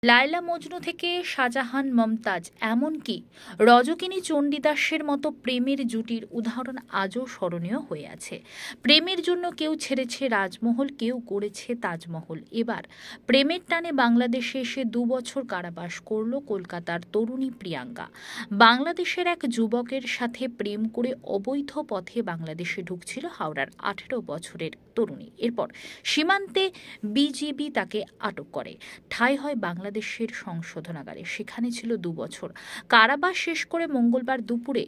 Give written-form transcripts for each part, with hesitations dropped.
লায়লা মজনু থেকে শাহজাহান মমতাজ, এমনকি রজকিনী চণ্ডীদাসের মতো প্রেমের জুটির উদাহরণ আজও স্মরণীয় হয়ে আছে। প্রেমের জন্য কেউ ছেড়েছে রাজমহল, কেউ গড়েছে তাজমহল। এবার প্রেমের টানে বাংলাদেশে এসে 2 বছর কারাবাস করল কলকাতার তরুণী প্রিয়াঙ্কা। বাংলাদেশের এক যুবকের সাথে প্রেম করে অবৈধ পথে বাংলাদেশে ঢুকছিল হাওড়ার 18 বছরের তরুণী। এরপর সীমান্তে বিজিবি তাকে আটক করে। ঠাঁই হয় বাংলাদেশের সংশোধনাগারে। সেখানে ছিল 2 বছর। কারাবাস শেষ করে মঙ্গলবার দুপুরে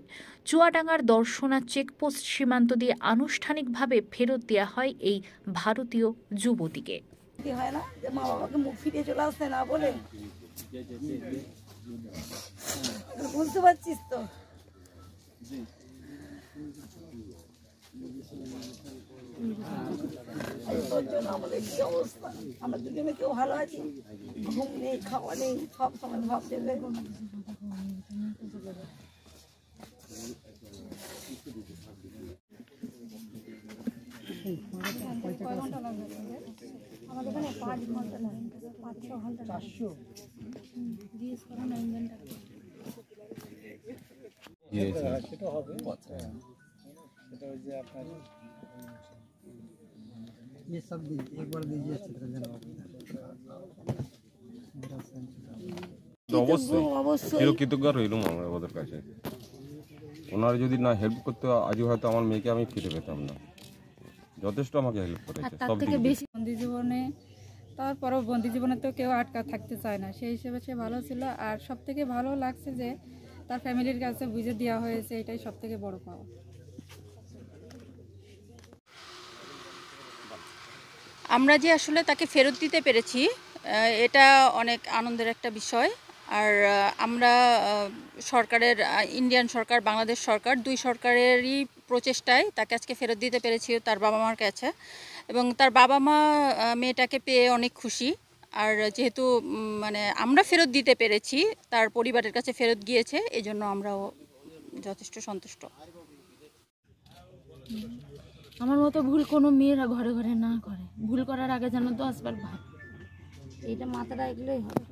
চুয়াডাঙ্গার দর্শনা চেকপোস্ট সীমান্ত দিয়ে আনুষ্ঠানিকভাবে ফেরত দেওয়া হয় এই ভারতীয় যুবতীকে। হয় না যে মা বাবাকে মুখ ফিরিয়ে চলে আসতে না বলে, বুঝতে পারছিস তো? আমাদের কি অবস্থা, আমরা দুজনে কেউ ভালো আছি, ঘুম নেই, খাওয়া নেই, সব সময় ভাবছে দেখুন। আমাদের এখানে 5 ঘন্টা লাগে, 5-6 ঘন্টা 400 জিজ্ঞেস করো না ইঞ্জিনটা। সেটা হবে, সেটা ওই যে আপনার ये सब एक बार दीजिए अच्छी तरह অবশ্যই কৃতজ্ঞ রইলাম আমরা ওদের কাছে। ওনারা যদি না হেল্প করতে আজও হয়তো আমার মেয়েকে আমি ফিরে পেতাম না। যথেষ্ট আমাকে হেল্প করেছে। তার থেকে বেশি বন্দি জীবনে, তারপরও বন্দি জীবনে তো কেউ আটকা থাকতে চায় না, সেই হিসেবে সে ভালো ছিল। আর সব থেকে ভালো লাগছে যে তার ফ্যামিলির কাছে বুঝে দেওয়া হয়েছে, এটাই সব থেকে বড় পাওয়া। আমরা যে আসলে তাকে ফেরত দিতে পেরেছি, এটা অনেক আনন্দের একটা বিষয়। আর আমরা সরকারের, ইন্ডিয়ান সরকার, বাংলাদেশ সরকার, 2 সরকারেরই প্রচেষ্টায় তাকে আজকে ফেরত দিতে পেরেছি তার বাবা মার কাছে। এবং তার বাবা মা মেয়েটাকে পেয়ে অনেক খুশি। আর যেহেতু মানে আমরা ফেরত দিতে পেরেছি, তার পরিবারের কাছে ফেরত গিয়েছে, এই জন্য আমরাও যথেষ্ট সন্তুষ্ট। আমার মতো ভুল কোনো মেয়েরা ঘরে ঘরে না করে, ভুল করার আগে যেন 10 বার ভাব, এটা মাথায় রাখলেই হবে।